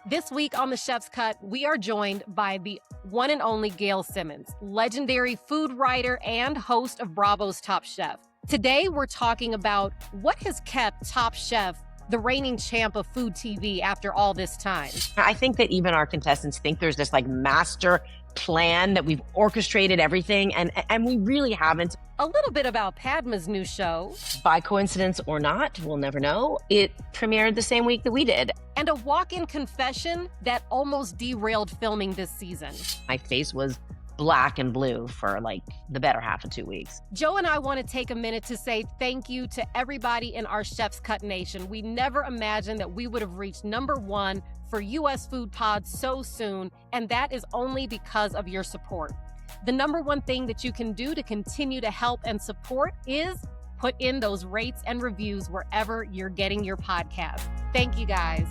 This week on The Chef's Cut, we are joined by the one and only Gail Simmons, legendary food writer and host of Bravo's Top Chef. Today, we're talking about what has kept Top Chef the reigning champ of food TV after all this time. I think that even our contestants think there's this master plan that we've orchestrated everything, and we really haven't. A little bit about Padma's new show. By coincidence or not, we'll never know. It premiered the same week that we did. And a walk-in confession that almost derailed filming this season. My face was black and blue for the better half of 2 weeks. Joe and I want to take a minute to say thank you to everybody in our Chef's Cut Nation. We never imagined that we would have reached #1 for U.S. food pods so soon, and that is only because of your support. The #1 thing that you can do to continue to help and support is put in those rates and reviews wherever you're getting your podcast. Thank you, guys.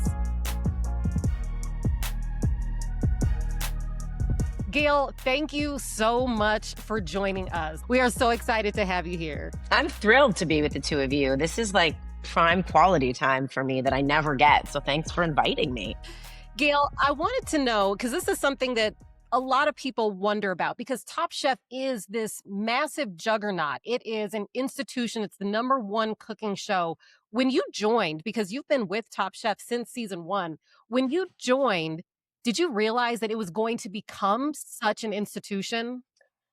Gail, thank you so much for joining us. We are so excited to have you here. I'm thrilled to be with the two of you. This is prime quality time for me that I never get. So thanks for inviting me. Gail, I wanted to know, because this is something that a lot of people wonder about, because Top Chef is this massive juggernaut. It is an institution. It's the #1 cooking show. When you joined, because you've been with Top Chef since season 1, when you joined, did you realize that it was going to become such an institution?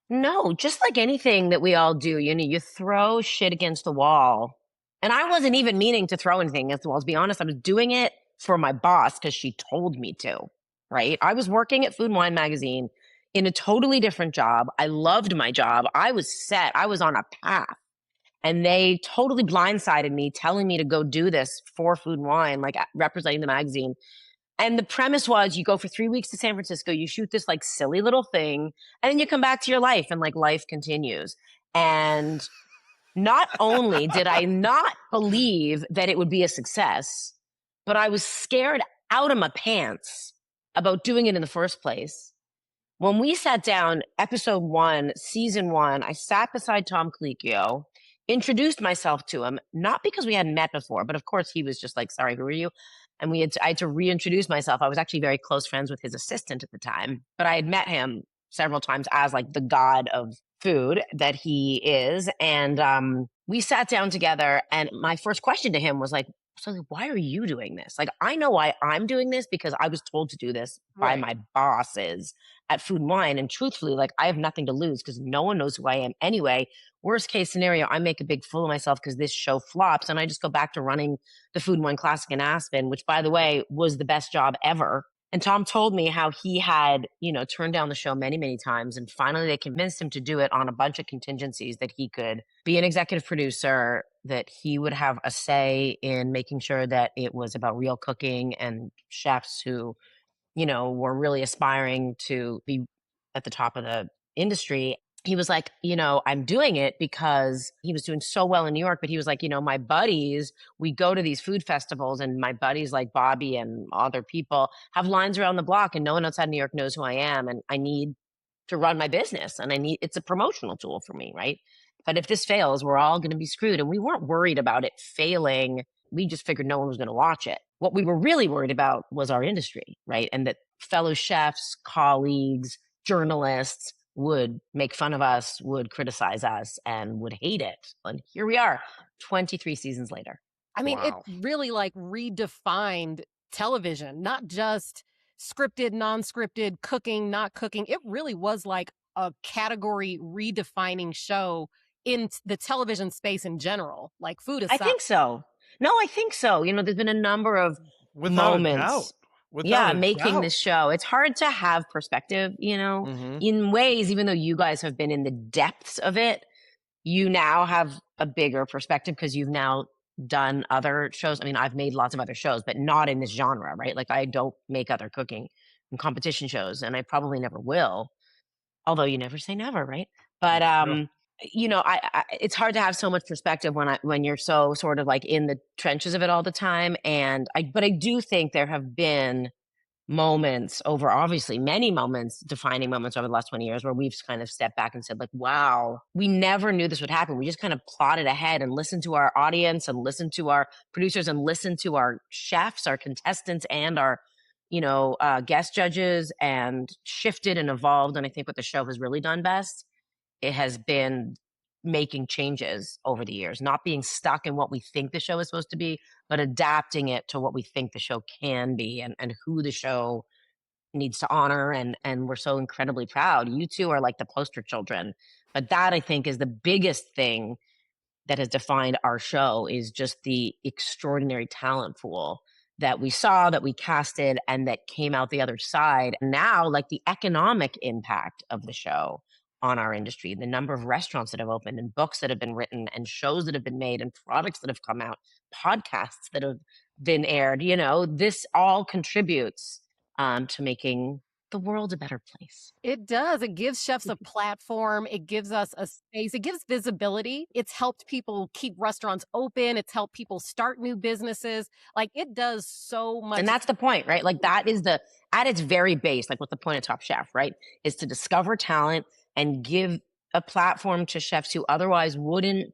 No, just like anything that we all do, you throw shit against the wall. And I wasn't even meaning to throw anything against the wall. To be honest, I was doing it for my boss because she told me to, right? I was working at Food and Wine magazine in a totally different job. I loved my job. I was set. I was on a path. And they totally blindsided me, telling me to go do this for Food and Wine, representing the magazine. And the premise was you go for 3 weeks to San Francisco, you shoot this silly little thing, and then you come back to your life and life continues. And not only did I not believe that it would be a success, but I was scared out of my pants about doing it in the first place. When we sat down, episode 1, season 1, I sat beside Tom Colicchio, introduced myself to him, not because we hadn't met before, but of course he was just sorry, who are you? And I had to reintroduce myself. I was actually very close friends with his assistant at the time, but I had met him several times as the god of food that he is. And we sat down together, and my first question to him was so why are you doing this? I know why I'm doing this because I was told to do this by my bosses at Food and Wine. And truthfully, I have nothing to lose because no one knows who I am anyway. Worst case scenario, I make a big fool of myself because this show flops and I just go back to running the Food and Wine Classic in Aspen, which, by the way, was the best job ever. And Tom told me how he had, turned down the show many, many times. And finally, they convinced him to do it on a bunch of contingencies, that he could be an executive producer, that he would have a say in making sure that it was about real cooking and chefs who, were really aspiring to be at the top of the industry. He was I'm doing it because he was doing so well in New York, but he was my buddies, we go to these food festivals and my buddies like Bobby and other people have lines around the block and no one outside New York knows who I am. And I need to run my business and it's a promotional tool for me, right? But if this fails, we're all going to be screwed. And we weren't worried about it failing. We just figured no one was going to watch it. What we were really worried about was our industry, right? And that fellow chefs, colleagues, journalists would make fun of us, would criticize us, and would hate it. And here we are, 23 seasons later. I mean, Wow. It really redefined television, not just scripted, non-scripted, cooking, not cooking. It really was a category redefining show in the television space in general, food aside. I think so. No, I think so. There's been a number of moments. Making this show. It's hard to have perspective, in ways, even though you guys have been in the depths of it, you now have a bigger perspective because you've now done other shows. I mean, I've made lots of other shows, but not in this genre, right? I don't make other cooking and competition shows, and I probably never will. Although you never say never, right? But it's hard to have so much perspective when you're so sort of in the trenches of it all the time. But I do think there have been moments over, obviously many moments, defining moments over the last 20 years where we've kind of stepped back and said wow, we never knew this would happen. We just kind of plotted ahead and listened to our audience and listened to our producers and listened to our chefs, our contestants, and our guest judges and shifted and evolved. And I think what the show has really done best, it has been making changes over the years, not being stuck in what we think the show is supposed to be, but adapting it to what we think the show can be and who the show needs to honor. And we're so incredibly proud. You two are like the poster children. But that, I think, is the biggest thing that has defined our show, is just the extraordinary talent pool that we saw, that we casted, and that came out the other side. And now, like, the economic impact of the show on our industry, the number of restaurants that have opened and books that have been written and shows that have been made and products that have come out, podcasts that have been aired, this all contributes to making the world a better place. It does. It gives chefs a platform. It gives us a space. It gives visibility. It's helped people keep restaurants open. It's helped people start new businesses. Like, it does so much. And that's the point, right? Like, that is at its very base, like what the point of Top Chef, right? Is to discover talent and give a platform to chefs who otherwise wouldn't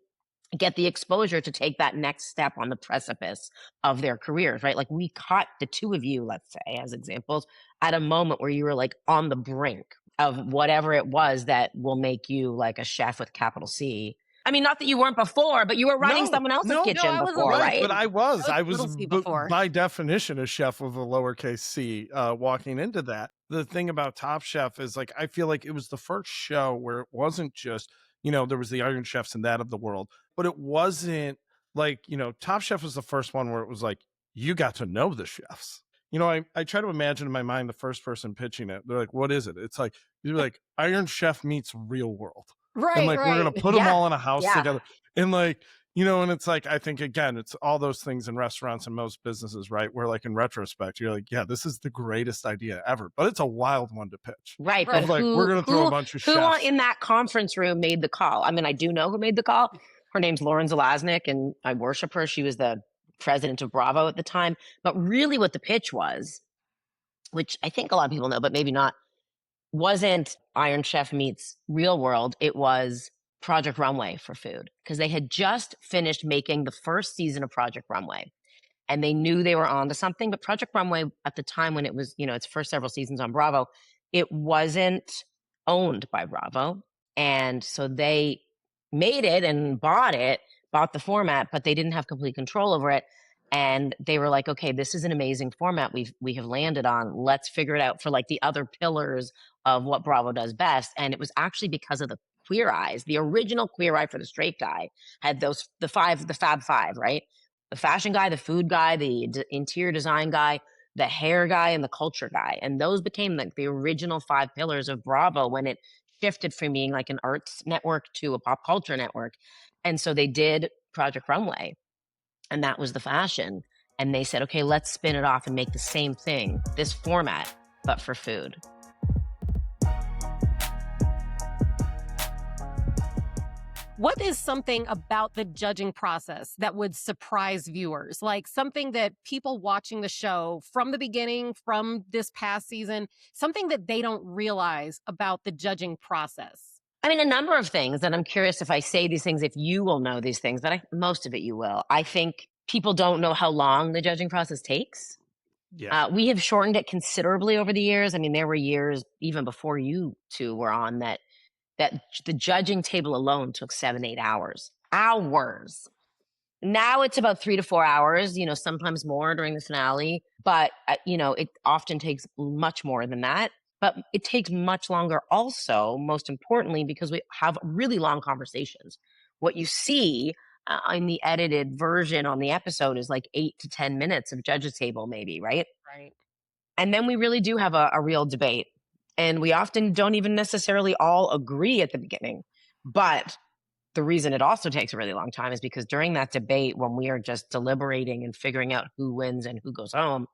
get the exposure to take that next step on the precipice of their careers, right? Like, we caught the two of you, let's say, as examples, at a moment where you were like on the brink of whatever it was that will make you like a chef with capital C. I mean, not that you weren't before, but you were running someone else's kitchen before, right? But I was by definition a chef with a lowercase c walking into that. The thing about Top Chef is, like, I feel like it was the first show where it wasn't just, there was the Iron Chefs and that of the world, but it wasn't like, Top Chef was the first one where it was like, you got to know the chefs. I try to imagine in my mind the first person pitching it. They're like, what is it? It's like, you're like, Iron Chef meets Real World. Right. And like, we're going to put them all in a house together. And like, and it's like, I think, again, it's all those things in restaurants and most businesses, right? Where, like, in retrospect, you're like, yeah, this is the greatest idea ever, but it's a wild one to pitch. Right. But like, we're going to throw a bunch of chefs. Who in that conference room made the call? I mean, I do know who made the call. Her name's Lauren Zalaznick, and I worship her. She was the president of Bravo at the time. But really what the pitch was, which I think a lot of people know, but maybe not, wasn't Iron Chef meets Real World. It was Project Runway for food, because they had just finished making the first season of Project Runway, and they knew they were onto something. But Project Runway at the time, when it was, its first several seasons on Bravo, it wasn't owned by Bravo. And so they made it and bought the format, but they didn't have complete control over it. And they were like, okay, this is an amazing format we have landed on. Let's figure it out for like the other pillars of what Bravo does best. And it was actually because of the Queer Eyes. The original Queer Eye for the Straight Guy had the Fab Five, right? The fashion guy, the food guy, the interior design guy, the hair guy, and the culture guy. And those became like the original 5 pillars of Bravo when it shifted from being like an arts network to a pop culture network. And so they did Project Runway, and that was the fashion. And they said, okay, let's spin it off and make the same thing, this format, but for food. What is something about the judging process that would surprise viewers? Like something that people watching the show from the beginning, from this past season, something that they don't realize about the judging process? I mean, a number of things, and I'm curious if I say these things, if you will know these things, but most of it you will. I think people don't know how long the judging process takes. Yeah. We have shortened it considerably over the years. I mean, there were years, even before you two were on, that the judging table alone took 7-8 hours. Now it's about 3 to 4 hours, sometimes more during the finale. But, it often takes much more than that. But it takes much longer also, most importantly, because we have really long conversations. What you see in the edited version on the episode is like 8 to 10 minutes of judges table, maybe, right? Right. And then we really do have a real debate. And we often don't even necessarily all agree at the beginning. But the reason it also takes a really long time is because during that debate, when we are just deliberating and figuring out who wins and who goes home,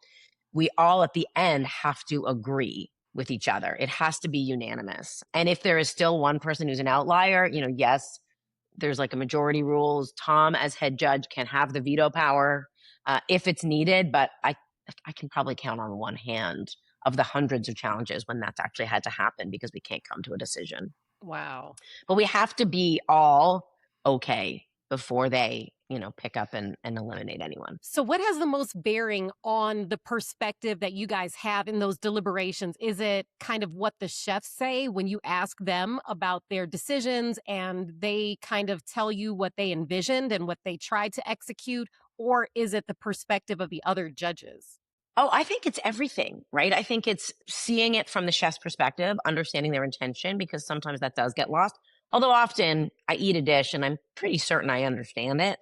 we all at the end have to agree with each other. It has to be unanimous. And if there is still one person who's an outlier, yes, there's like a majority rules. Tom, as head judge, can have the veto power if it's needed, but I can probably count on one hand of the hundreds of challenges when that's actually had to happen because we can't come to a decision. Wow. But we have to be all okay before they pick up and eliminate anyone. So what has the most bearing on the perspective that you guys have in those deliberations? Is it kind of what the chefs say when you ask them about their decisions and they kind of tell you what they envisioned and what they tried to execute? Or is it the perspective of the other judges? Oh, I think it's everything, right? I think it's seeing it from the chef's perspective, understanding their intention, because sometimes that does get lost. Although often I eat a dish and I'm pretty certain I understand it.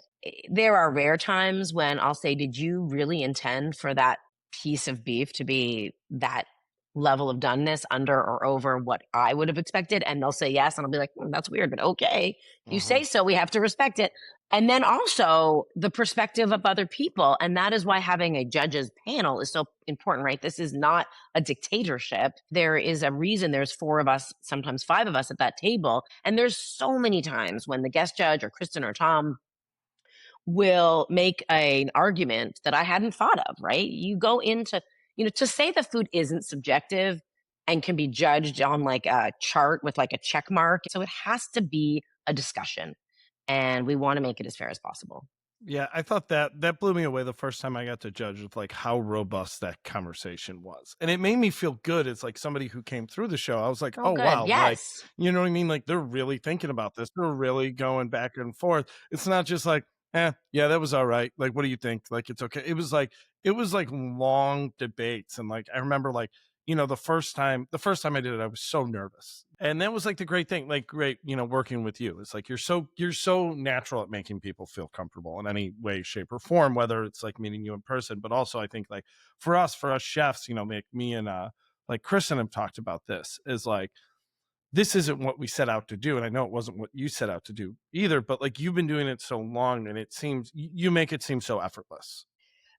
There are rare times when I'll say, did you really intend for that piece of beef to be that level of doneness under or over what I would have expected? And they'll say yes. And I'll be like, that's weird, but okay. You say so, we have to respect it. And then also the perspective of other people. And that is why having a judges panel is so important, right? This is not a dictatorship. There is a reason there's 4 of us, sometimes 5 of us at that table. And there's so many times when the guest judge or Kristen or Tom will make an argument that I hadn't thought of, right? You go into, to say the food isn't subjective and can be judged on like a chart with like a check mark. So it has to be a discussion. And we want to make it as fair as possible. Yeah, I thought that blew me away the first time I got to judge with like how robust that conversation was. And it made me feel good. It's like somebody who came through the show. I was like, oh wow. Yes. Like, you know what I mean? Like they're really thinking about this. They're really going back and forth. It's not just like, yeah, that was all right. Like, what do you think? Like, it's okay. It was like long debates. And like, I remember like, the first time I did it, I was so nervous. And that was like the great thing, like great, working with you. It's like, you're so natural at making people feel comfortable in any way, shape or form, whether it's like meeting you in person, but also I think like for us chefs, me and like Kristen have talked about this is like, this isn't what we set out to do. And I know it wasn't what you set out to do either, but like you've been doing it so long and it seems you make it seem so effortless.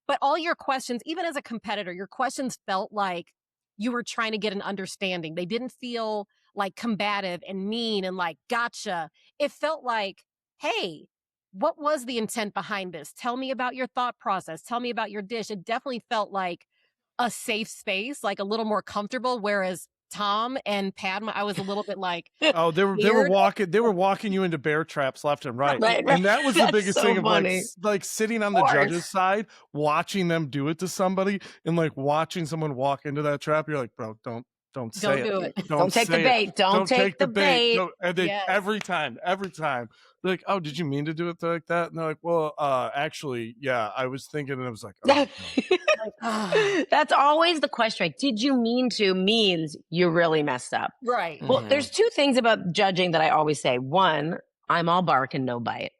But all your questions, even as a competitor, your questions felt like you were trying to get an understanding. They didn't feel like combative and mean and like, gotcha. It felt like, hey, what was the intent behind this? Tell me about your thought process. Tell me about your dish. It definitely felt like a safe space, like a little more comfortable. Whereas Tom and Padma, I was a little bit like, oh, they were walking you into bear traps left and right. Right. And that was the biggest thing funny. of like sitting on the judges' side, watching them do it to somebody and like watching someone walk into that trap. You're like, bro, don't say do it. it. Don't take the bait. Don't take the bait. And then Yes. every time, they're like, oh, did you mean to do it like that? And they're like, well, actually, yeah, I was thinking, and I was like, oh, no. That's always the question, right? Did you mean to means you really messed up. Right. Well, there's 2 things about judging that I always say. One, I'm all bark and no bite.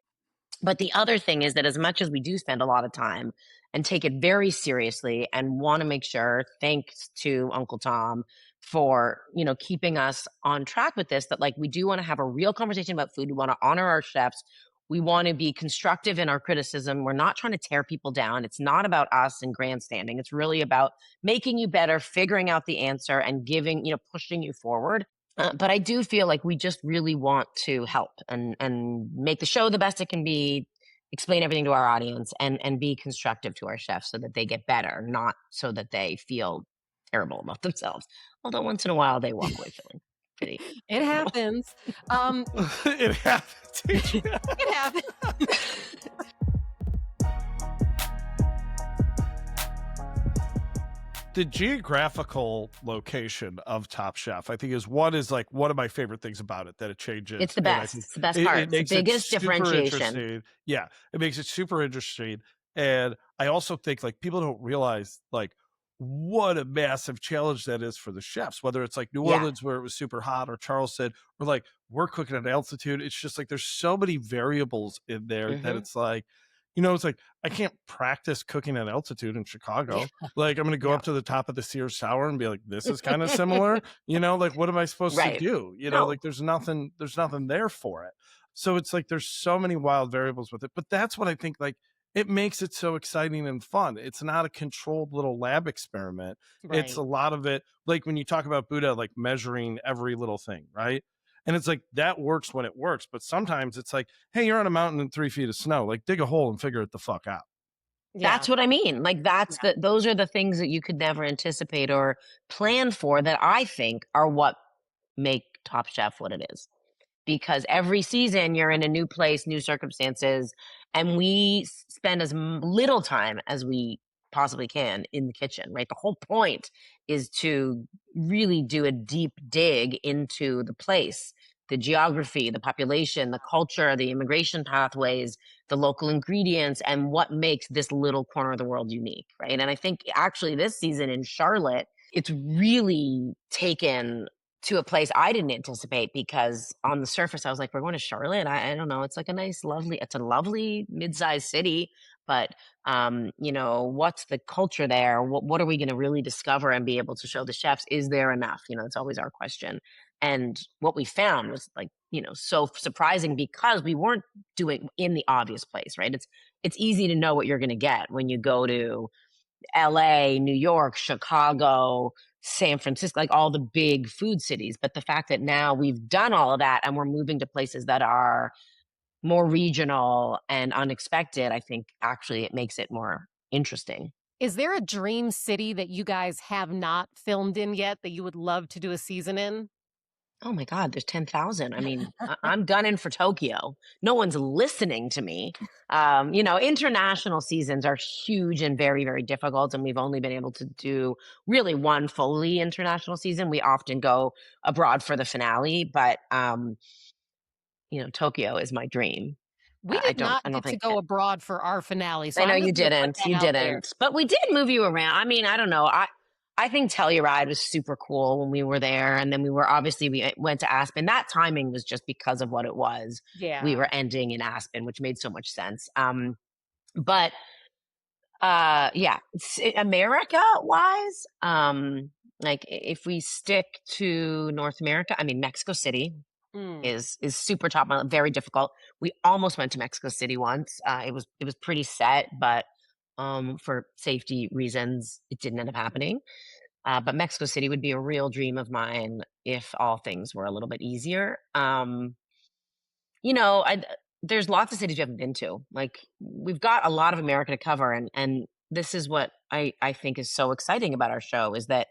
But the other thing is that as much as we do spend a lot of time and take it very seriously and want to make sure, thanks to Uncle Tom for, keeping us on track with this, that like we do want to have a real conversation about food. We want to honor our chefs. We want to be constructive in our criticism. We're not trying to tear people down. It's not about us and grandstanding. It's really about making you better, figuring out the answer and giving, pushing you forward. But I do feel like we just really want to help and make the show the best it can be, explain everything to our audience and be constructive to our chefs so that they get better, not so that they feel terrible about themselves. Although once in a while they walk away feeling pretty. It happens. It happens. It happens. The geographical location of Top Chef, I think, is one of my favorite things about it, that it changes. It's the best. It's the best part. It's the biggest differentiation. Yeah, it makes it super interesting. And I also think like people don't realize like what a massive challenge that is for the chefs, whether it's like New Orleans where it was super hot, or Charleston, or like we're cooking at altitude. It's just like there's so many variables in there that it's like, it's like I can't practice cooking at altitude in Chicago. Like I'm going to go up to the top of the Sears Tower and be like, this is kind of similar, like what am I supposed to do? Like there's nothing there for it. So it's like there's so many wild variables with it. But that's what I think like it makes it so exciting and fun. It's not a controlled little lab experiment. Right. It's a lot of it. Like when you talk about Buddha, like measuring every little thing, right? And it's like, that works when it works. But sometimes it's like, hey, you're on a mountain in 3 feet of snow. Like dig a hole and figure it the fuck out. Yeah. That's what I mean. Like those are the things that you could never anticipate or plan for that I think are what make Top Chef what it is. because every season you're in a new place, new circumstances, and we spend as little time as we possibly can in the kitchen, right? The whole point is to really do a deep dig into the place, the geography, the population, the culture, the immigration pathways, the local ingredients, and what makes this little corner of the world unique, right? And I think actually this season in Charlotte, it's really taken to a place I didn't anticipate, because on the surface I was like, we're going to Charlotte. I don't know. It's like it's a lovely mid-sized city, but what's the culture there? What are we going to really discover and be able to show the chefs? Is there enough? It's always our question. And what we found was so surprising, because we weren't doing in the obvious place, right? It's easy to know what you're going to get when you go to LA, New York, Chicago, San Francisco, like all the big food cities. But the fact that now we've done all of that and we're moving to places that are more regional and unexpected, I think actually it makes it more interesting. Is there a dream city that you guys have not filmed in yet that you would love to do a season in? Oh my God, there's 10,000. I mean, I'm gunning for Tokyo. No one's listening to me. International seasons are huge and very, very difficult. And we've only been able to do really one fully international season. We often go abroad for the finale, but, Tokyo is my dream. We did not get to go abroad for our finale. So I know you didn't. You didn't. But we did move you around. I mean, I don't know. I think Telluride was super cool when we were there. And then we went to Aspen. That timing was just because of what it was. Yeah. We were ending in Aspen, which made so much sense. America wise, like if we stick to North America, I mean, Mexico City is super top, very difficult. We almost went to Mexico City once. It was pretty set, but for safety reasons, it didn't end up happening. But Mexico City would be a real dream of mine if all things were a little bit easier. There's lots of cities we haven't been to. Like, we've got a lot of America to cover, and this is what I think is so exciting about our show, is that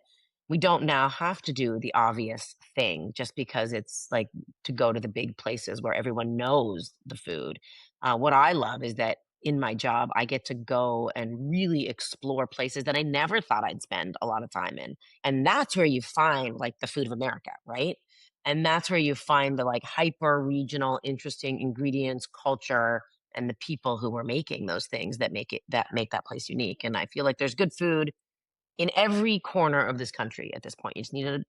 we don't now have to do the obvious thing just because it's like to go to the big places where everyone knows the food. What I love is that in my job, I get to go and really explore places that I never thought I'd spend a lot of time in. And that's where you find like the food of America, right? And that's where you find the like hyper regional, interesting ingredients, culture, and the people who are making those things that make that place unique. And I feel like there's good food in every corner of this country at this point. You just need to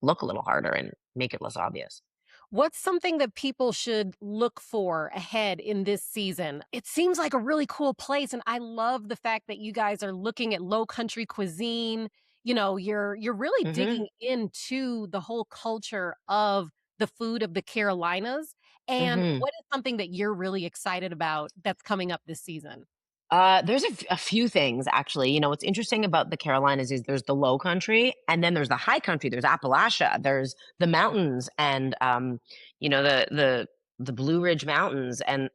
look a little harder and make it less obvious. What's something that people should look for ahead in this season? It seems like a really cool place, and I love the fact that you guys are looking at low country cuisine. You're really digging into the whole culture of the food of the Carolinas. And what is something that you're really excited about that's coming up this season? There's a few things, actually. What's interesting about the Carolinas is there's the low country, and then there's the high country. There's Appalachia, there's the mountains, and the Blue Ridge Mountains and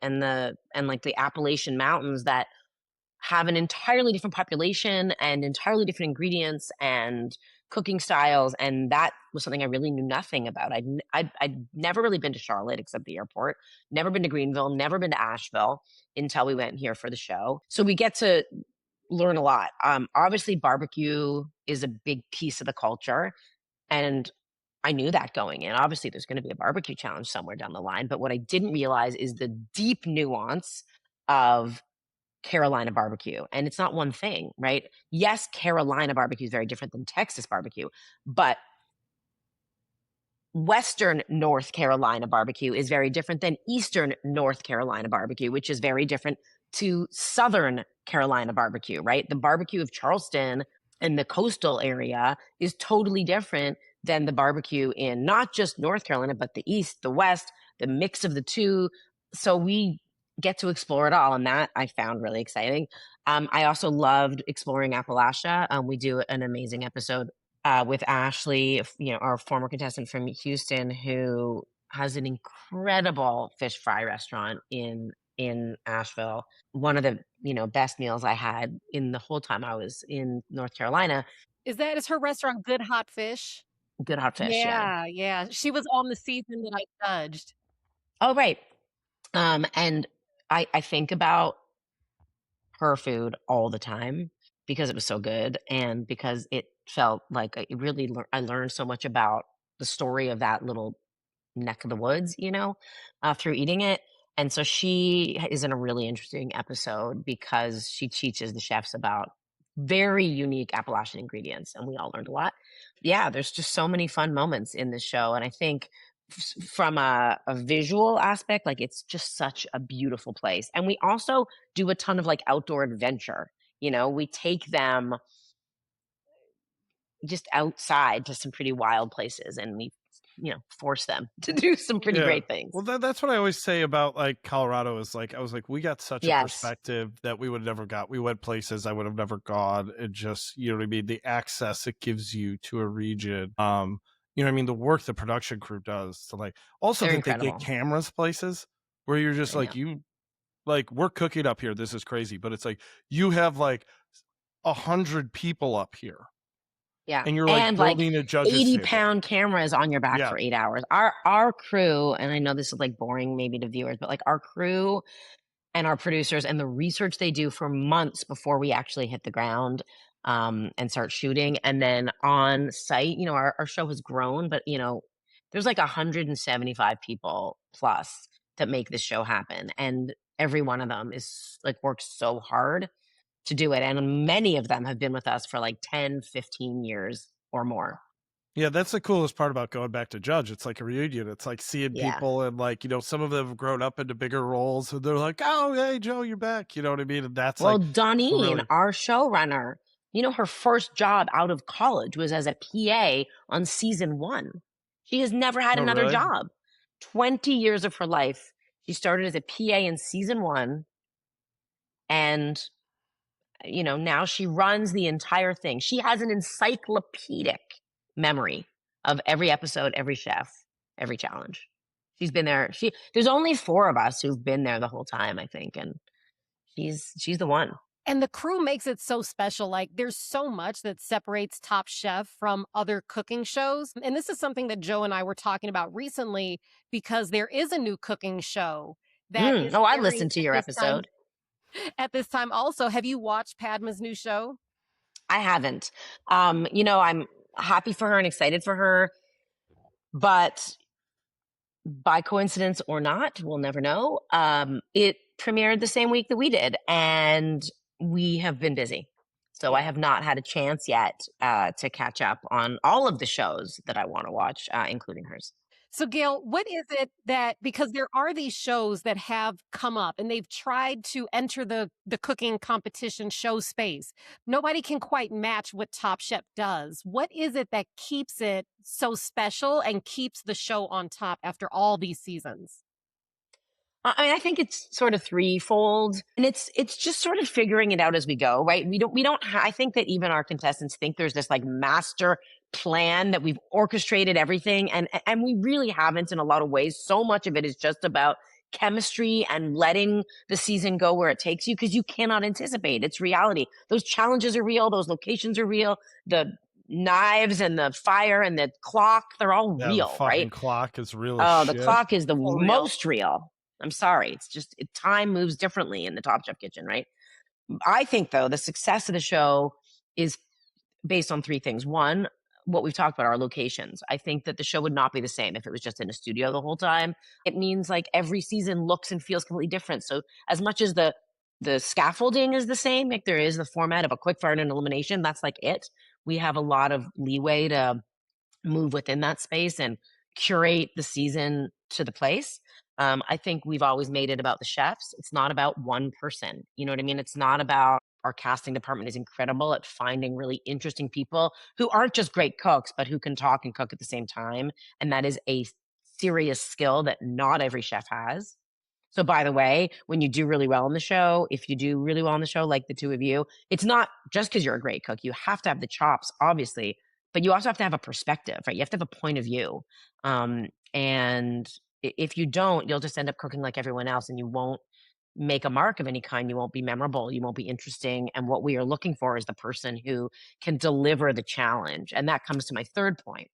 like the Appalachian Mountains that have an entirely different population and entirely different ingredients and cooking styles. And that was something I really knew nothing about. I'd never really been to Charlotte except the airport, never been to Greenville, never been to Asheville until we went here for the show. So we get to learn a lot. Obviously, barbecue is a big piece of the culture. And I knew that going in. Obviously, there's going to be a barbecue challenge somewhere down the line. But what I didn't realize is the deep nuance of Carolina barbecue. And it's not one thing, right? Yes, Carolina barbecue is very different than Texas barbecue, but Western North Carolina barbecue is very different than Eastern North Carolina barbecue, which is very different to Southern Carolina barbecue, right? The barbecue of Charleston and the coastal area is totally different than the barbecue in not just North Carolina, but the East, the West, the mix of the two. So we get to explore it all, and that I found really exciting. I also loved exploring Appalachia. We do an amazing episode with Ashley, our former contestant from Houston, who has an incredible fish fry restaurant in Asheville. One of the best meals I had in the whole time I was in North Carolina. Is her restaurant Good Hot Fish? Good Hot Fish, yeah. Yeah. She was on the season that I judged. Oh, right. And I think about her food all the time because it was so good and because it felt like I learned so much about the story of that little neck of the woods, through eating it. And so she is in a really interesting episode because she teaches the chefs about very unique Appalachian ingredients, and we all learned a lot. Yeah, there's just so many fun moments in this show, and I think from a visual aspect, like it's just such a beautiful place. And we also do a ton of like outdoor adventure. We take them just outside to some pretty wild places, and we force them to do some pretty great things. Well, that's what I always say about like Colorado is like, I was like, we got such a perspective that we would have never got. We went places I would have never gone. And just, you know what I mean? The access it gives you to a region. You know what I mean? The work the production crew does to like, also think they get cameras places where you're just like, we're cooking up here. This is crazy. But it's like, you have like 100 people up here. Yeah. And you're like building a judge's 80-pound cameras on your back for 8 hours. Our crew, and I know this is like boring maybe to viewers, but like our crew and our producers and the research they do for months before we actually hit the ground and start shooting. And then on site, our show has grown, but there's like 175 people plus that make this show happen. And every one of them is like works so hard to do it. And many of them have been with us for like 10, 15 years or more. Yeah, that's the coolest part about going back to judge. It's like a reunion. It's like seeing people and like, some of them have grown up into bigger roles and they're like, oh, hey, Joe, you're back. You know what I mean? And that's Donine, our showrunner, her first job out of college was as a PA on season 1. She has never had another job. 20 years of her life. She started as a PA in season 1. And now she runs the entire thing. She has an encyclopedic memory of every episode, every chef, every challenge. She's been there. There's only 4 of us who've been there the whole time, I think. And she's the one. And the crew makes it so special. Like there's so much that separates Top Chef from other cooking shows. And this is something that Joe and I were talking about recently because there is a new cooking show that I listened to your episode. At this time also. Have you watched Padma's new show? I haven't. I'm happy for her and excited for her, but by coincidence or not, we'll never know. It premiered the same week that we did, and we have been busy. So I have not had a chance yet to catch up on all of the shows that I want to watch, including hers. So, Gail, what is it that, because there are these shows that have come up and they've tried to enter the cooking competition show space. Nobody can quite match what Top Chef does. What is it that keeps it so special and keeps the show on top after all these seasons? I think it's sort of threefold, and it's just sort of figuring it out as we go, right? I think that even our contestants think there's this like master plan that we've orchestrated everything, and we really haven't in a lot of ways. So much of it is just about chemistry and letting the season go where it takes you, because you cannot anticipate. It's reality. Those challenges are real. Those locations are real. The knives and the fire and the clock, they're all real, the right? Clock is really the clock is the most real. I'm sorry. It's just time moves differently in the Top Chef kitchen, right? I think, though, the success of the show is based on 3 things. One, what we've talked about, our locations. I think that the show would not be the same if it was just in a studio the whole time. It means like every season looks and feels completely different. So as much as the scaffolding is the same, like there is the format of a quick fire and an elimination, that's like it. We have a lot of leeway to move within that space and curate the season to the place. I think we've always made it about the chefs. It's not about one person. You know what I mean? It's not about, our casting department is incredible at finding really interesting people who aren't just great cooks, but who can talk and cook at the same time. And that is a serious skill that not every chef has. So by the way, when you do really well on the show, if you do really well on the show, like the 2 of you, it's not just because you're a great cook. You have to have the chops, obviously, but you also have to have a perspective, right? You have to have a point of view. And if you don't, you'll just end up cooking like everyone else, and you won't make a mark of any kind. You won't be memorable. You won't be interesting. And what we are looking for is the person who can deliver the challenge. And that comes to my third point.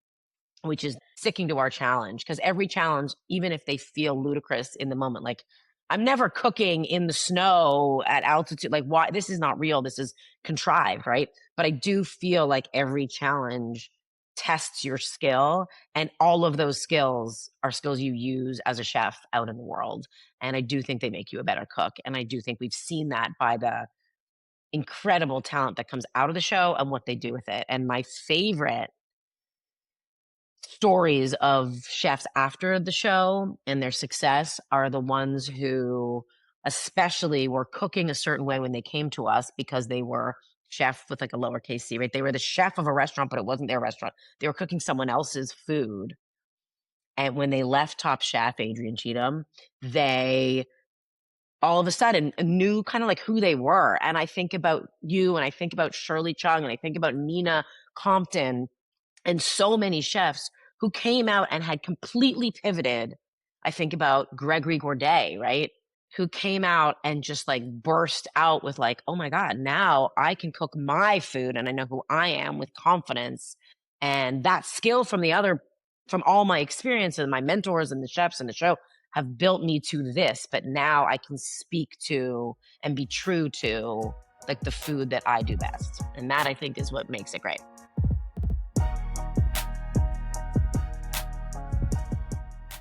which is sticking to our challenge. Because every challenge, even if they feel ludicrous in the moment, like I'm never cooking in the snow at altitude. Like, why? This is not real. This is contrived, right? But I do feel like every challenge tests your skill, and all of those skills are skills you use as a chef out in the world. And I do think they make you a better cook. And I do think we've seen that by the incredible talent that comes out of the show and what they do with it. And my favorite stories of chefs after the show and their success are the ones who especially were cooking a certain way when they came to us because they were chef with like a lowercase c, right? They were the chef of a restaurant, but it wasn't their restaurant. They were cooking someone else's food. And when they left Top Chef, Adrienne Cheatham, they all of a sudden knew kind of like who they were. And I think about you, and I think about Shirley Chung, and I think about Nina Compton, and so many chefs who came out and had completely pivoted. I think about Gregory Gourdet, right? Who came out and just like burst out with like, oh my God, now I can cook my food and I know who I am with confidence. And that skill from all my experiences, my mentors and the chefs in the show have built me to this, but now I can speak to and be true to like the food that I do best. And that I think is what makes it great.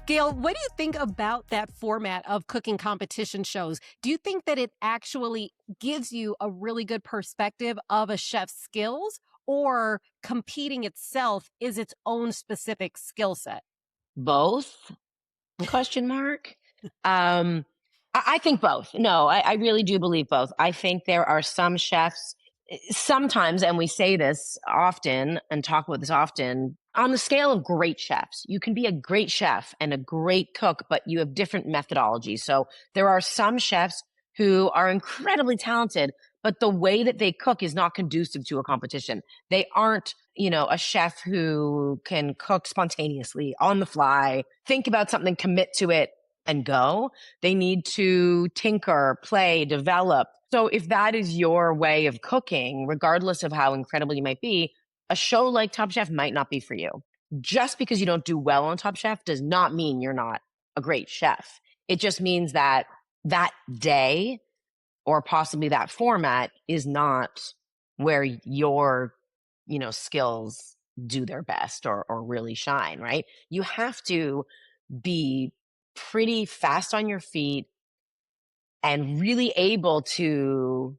Gail, what do you think about that format of cooking competition shows? Do you think that it actually gives you a really good perspective of a chef's skills, or competing itself is its own specific skill set? Both? Question mark. I think both. No, I really do believe both. I think there are some chefs sometimes, and we say this often and talk about this often, on the scale of great chefs, you can be a great chef and a great cook, but you have different methodologies. So there are some chefs who are incredibly talented, but the way that they cook is not conducive to a competition. They aren't, a chef who can cook spontaneously on the fly, think about something, commit to it, and go. They need to tinker, play, develop. So if that is your way of cooking, regardless of how incredible you might be, a show like Top Chef might not be for you. Just because you don't do well on Top Chef does not mean you're not a great chef. It just means that that day or possibly that format is not where your, skills do their best or really shine, right? You have to be pretty fast on your feet and really able to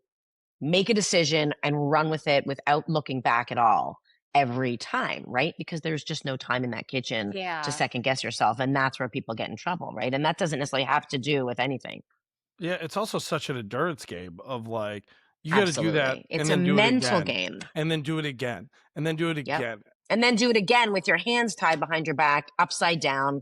make a decision and run with it without looking back at all every time, right? Because there's just no time in that kitchen to second guess yourself. And that's where people get in trouble, right? And that doesn't necessarily have to do with anything. Yeah, it's also such an endurance game of like, you got to do that. It's a mental game. And then do it again. And then do it again. Yep. And then do it again with your hands tied behind your back, upside down,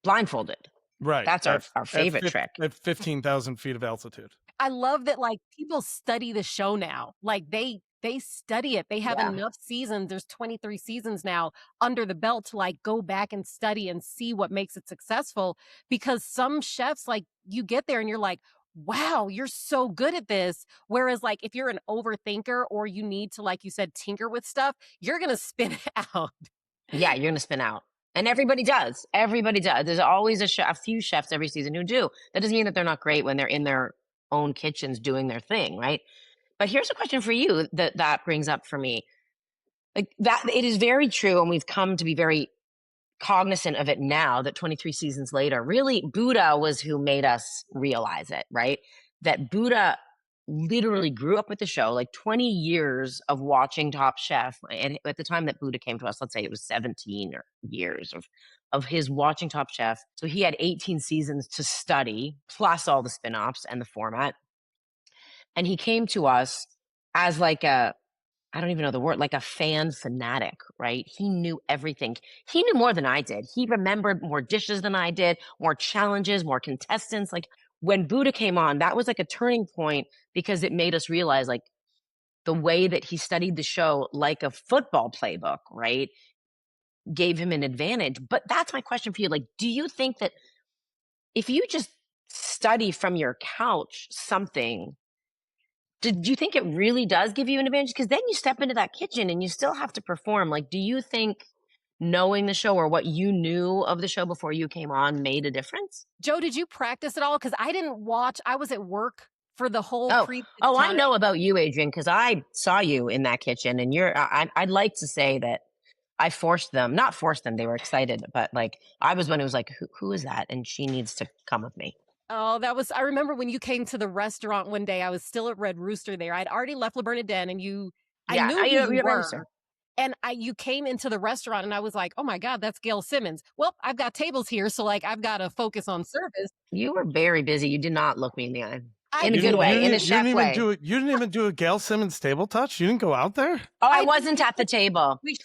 blindfolded. Right. That's our favorite trick. At 15,000 feet of altitude. I love that like people study the show now. Like they study it. They have enough seasons. There's 23 seasons now under the belt to like go back and study and see what makes it successful. Because some chefs, like you get there and you're like, wow, you're so good at this. Whereas like if you're an overthinker or you need to, like you said, tinker with stuff, you're going to spin out. Yeah, you're going to spin out. And everybody does. Everybody does. There's always a few chefs every season who do. That doesn't mean that they're not great when they're in their own kitchens doing their thing, right? But here's a question for you that brings up for me. Like that, it is very true, and we've come to be very cognizant of it now that 23 seasons later, really 𝗵𝗺 was who made us realize it, right? That 𝗵𝗺 literally grew up with the show, like 20 years of watching Top Chef. And at the time that 𝗵𝗺 came to us, let's say it was 17 years of his watching Top Chef. So he had 18 seasons to study, plus all the spin-offs and the format. And he came to us as like I don't even know the word, like a fan fanatic, right? He knew everything. He knew more than I did. He remembered more dishes than I did, more challenges, more contestants. Like when 𝗵𝗺 came on, that was like a turning point because it made us realize like the way that he studied the show like a football playbook, right? Gave him an advantage. But that's my question for you. Like, do you think that if you just study from your couch something, do you think it really does give you an advantage? Because then you step into that kitchen and you still have to perform. Like, do you think knowing the show or what you knew of the show before you came on made a difference? Joe, did you practice at all? Because I didn't watch. I was at work for the whole Oh, I time. know about you, Adrienne, because I saw you in that kitchen, and I'd like to say that I not forced them, they were excited, but like I was one who was like, who is that? And she needs to come with me. Oh, I remember when you came to the restaurant one day, I was still at Red Rooster there. I'd already left Le Bernardin, and I knew who you were. And you came into the restaurant, and I was like, oh my God, that's Gail Simmons. Well, I've got tables here, so like I've got to focus on service. You were very busy. You did not look me in the eye. In a good way, in a chef way. You didn't even do a Gail Simmons table touch? You didn't go out there? Oh, I wasn't at the table. We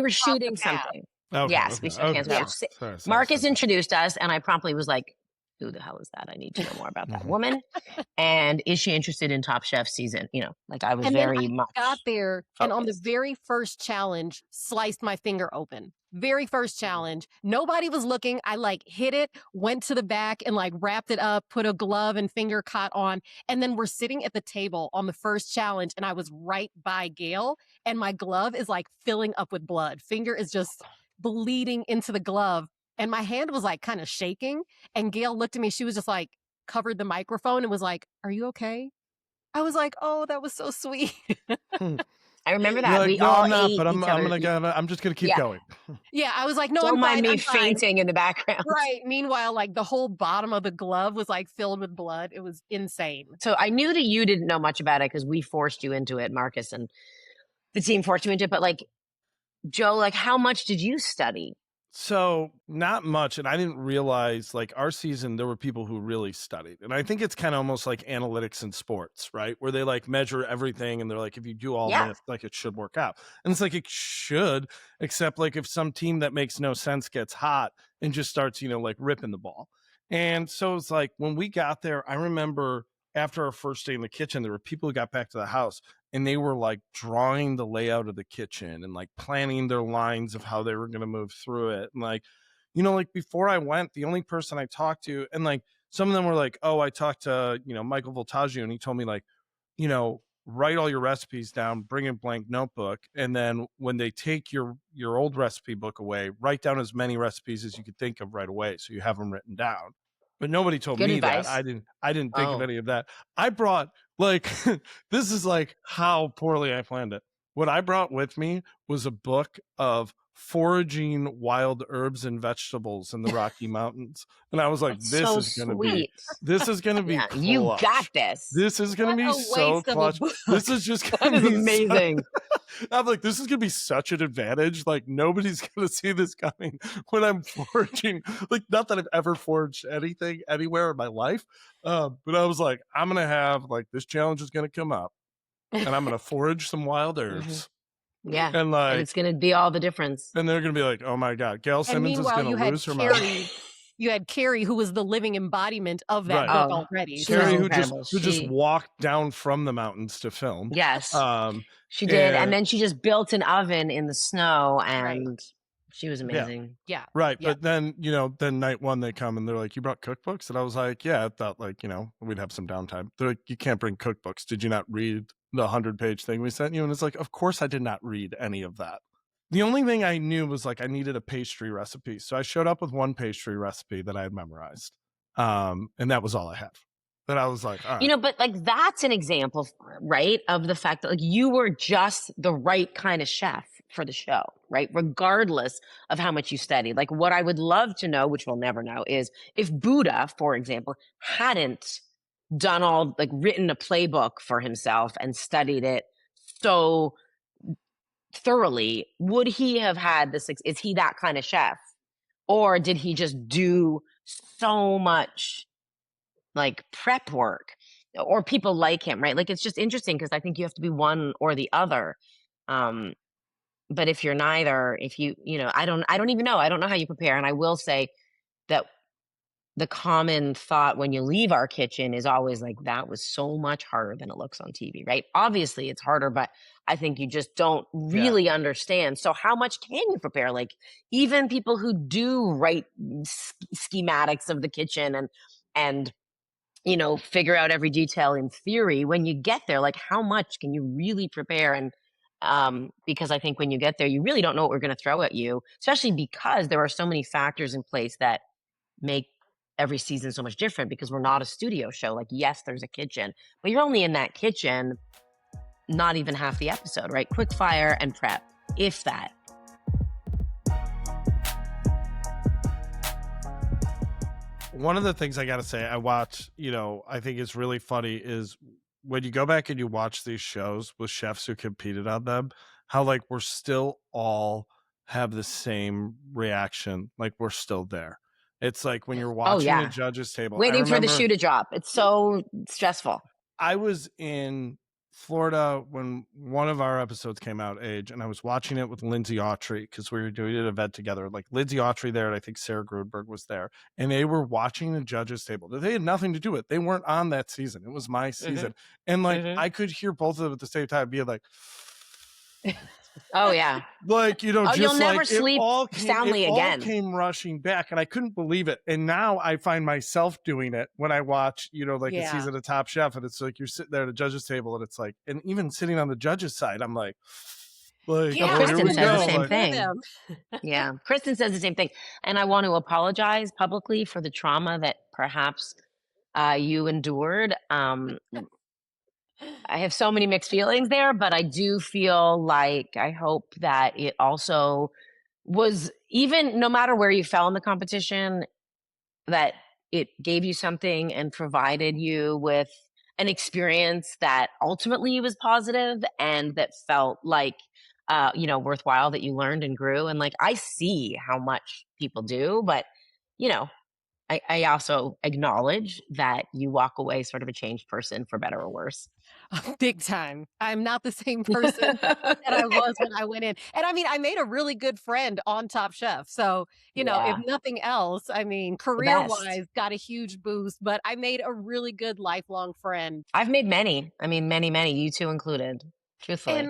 were shooting something. Okay, yes, we shook hands. Sorry, Marcus introduced us, and I promptly was like, who the hell is that? I need to know more about that woman. And is she interested in Top Chef season? You know, like I was very much. Got there, and on the very first challenge, sliced my finger open. Very first challenge. Nobody was looking. I like hit it, went to the back and like wrapped it up, put a glove and finger cot on. And then we're sitting at the table on the first challenge, and I was right by Gail, and my glove is like filling up with blood. Finger is just bleeding into the glove. And my hand was like kind of shaking. And Gail looked at me. She was just like covered the microphone and was like, "Are you okay?" I was like, "Oh, that was so sweet." I remember that. Like, no, I'm not, but I'm just gonna keep going. Yeah, I was like, no, don't mind me I'm fainting in the background. Right. Meanwhile, like the whole bottom of the glove was like filled with blood. It was insane. So I knew that you didn't know much about it because we forced you into it, Marcus, and the team forced you into it. But like, Joe, like how much did you study? So not much. And I didn't realize like our season, there were people who really studied. And I think it's kind of almost like analytics in sports, right? Where they like measure everything and they're like, if you do all this, like it should work out. And it's like, it should, except like if some team that makes no sense gets hot and just starts, like ripping the ball. And so it's like when we got there, I remember after our first day in the kitchen, there were people who got back to the house and they were like drawing the layout of the kitchen and like planning their lines of how they were going to move through it. And like, like before I went, the only person I talked to, and like some of them were like, oh, I talked to, 𝗵𝗽𝗍𝗪 and he told me like, write all your recipes down, bring a blank notebook. And then when they take your old recipe book away, write down as many recipes as you could think of right away. So you have them written down. But nobody told me that. I didn't think of any of that. I brought like, this is like how poorly I planned it. What I brought with me was a book of foraging wild herbs and vegetables in the Rocky Mountains. And I was like, this is going to be clutch. You got this. This is going to be so clutch. This is just going to be amazing. I'm like, this is going to be such an advantage. Like nobody's going to see this coming when I'm foraging. Like not that I've ever foraged anything anywhere in my life. But I was like, I'm going to have like, this challenge is going to come up and I'm going to forage some wild herbs. Yeah. And like, and it's going to be all the difference. And they're going to be like, oh my God, Gail Simmons is going to lose her mind. You had Carrie, who was the living embodiment of that book already. Carrie, who just walked down from the mountains to film. Yes. She did. And then she just built an oven in the snow and she was amazing. Yeah. Right. Yeah. But then, then night one, they come and they're like, you brought cookbooks? And I was like, yeah, I thought like, we'd have some downtime. They're like, you can't bring cookbooks. Did you not read the 100-page thing we sent you? And it's like, of course I did not read any of that. The only thing I knew was like I needed a pastry recipe. So I showed up with one pastry recipe that I had memorized. And that was all I had. And I was like, all right. But like that's an example, right, of the fact that like you were just the right kind of chef for the show, right? Regardless of how much you studied. Like what I would love to know, which we'll never know, is if 𝗵𝗽𝗄, for example, hadn't done all like written a playbook for himself and studied it so thoroughly, would he have had this? Is he that kind of chef, or did he just do so much like prep work, or people like him, right? Like it's just interesting because I think you have to be one or the other. But if you're neither, if you I don't even know. I don't know how you prepare. And I will say that the common thought when you leave our kitchen is always like, that was so much harder than it looks on TV, right? Obviously it's harder, but I think you just don't really understand. So how much can you prepare? Like even people who do write schematics of the kitchen and figure out every detail in theory, when you get there, like how much can you really prepare because I think when you get there, you really don't know what we're going to throw at you, especially because there are so many factors in place that make every season so much different, because we're not a studio show. Like, yes, there's a kitchen, but you're only in that kitchen not even half the episode, right? Quick fire and prep, if that. One of the things I got to say, I watch, I think is really funny is when you go back and you watch these shows with chefs who competed on them, how like we're still all have the same reaction. Like we're still there. It's like when you're watching a judges table. Waiting for the shoe to drop. It's so stressful. I was in Florida when one of our episodes came out, Age, and I was watching it with Lindsay Autry because we were doing an event together. Like Lindsay Autry there, and I think Sarah Grunberg was there, and they were watching the judges table. They had nothing to do with it. They weren't on that season. It was my season, and like I could hear both of them at the same time being like, "Oh yeah," like just you'll never like, sleep soundly again. All came rushing back, and I couldn't believe it. And now I find myself doing it when I watch, a season of Top Chef, and it's like you're sitting there at a judges table, and it's like, and even sitting on the judges side, I'm like, Kristen says the same thing. Yeah, Kristen says the same thing, and I want to apologize publicly for the trauma that perhaps you endured. I have so many mixed feelings there, but I do feel like I hope that it also was, even no matter where you fell in the competition, that it gave you something and provided you with an experience that ultimately was positive and that felt like, worthwhile, that you learned and grew. And like, I see how much people do, but I also acknowledge that you walk away sort of a changed person, for better or worse. Big time. I'm not the same person that I was when I went in. And I mean, I made a really good friend on Top Chef. So, if nothing else, I mean, career-wise, got a huge boost, but I made a really good lifelong friend. I've made many. I mean, many, many, you two included, truthfully.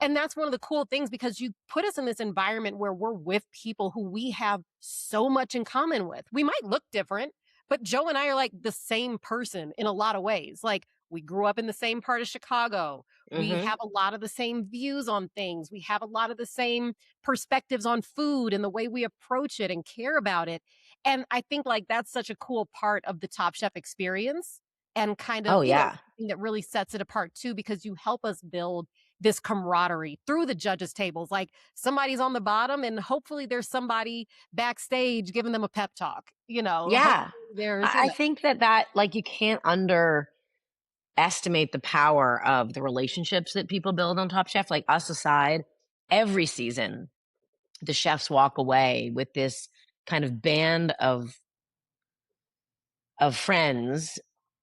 And that's one of the cool things, because you put us in this environment where we're with people who we have so much in common with. We might look different, but Joe and I are like the same person in a lot of ways. Like, we grew up in the same part of Chicago. We have a lot of the same views on things. We have a lot of the same perspectives on food and the way we approach it and care about it. And I think like that's such a cool part of the Top Chef experience, and kind of something that really sets it apart too, because you help us build this camaraderie through the judges tables. Like, somebody's on the bottom and hopefully there's somebody backstage giving them a pep talk, Yeah. I think that like, you can't underestimate the power of the relationships that people build on Top Chef. Like, us aside, every season, the chefs walk away with this kind of band of friends,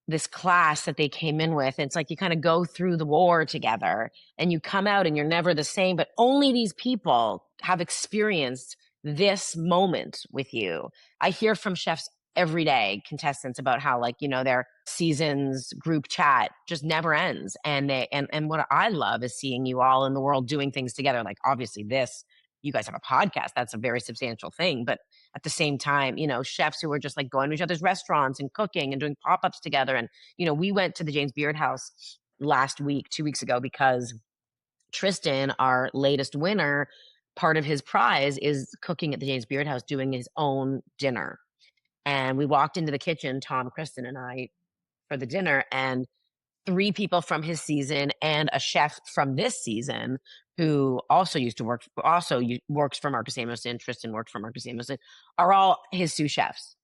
this class that they came in with. It's like you kind of go through the war together and you come out and you're never the same, but only these people have experienced this moment with you. I hear from chefs every day, contestants, about how their season's group chat just never ends. And what I love is seeing you all in the world doing things together. Like, obviously you guys have a podcast. That's a very substantial thing. But at the same time, chefs who are just like going to each other's restaurants and cooking and doing pop-ups together. And, we went to the James Beard House 2 weeks ago, because Tristan, our latest winner, part of his prize is cooking at the James Beard House, doing his own dinner. And we walked into the kitchen, Tom, Kristen, and I, for the dinner, and 3 people from his season and a chef from this season who also works for Marcus Amoson, Tristan worked for Marcus Amoson, are all his sous chefs.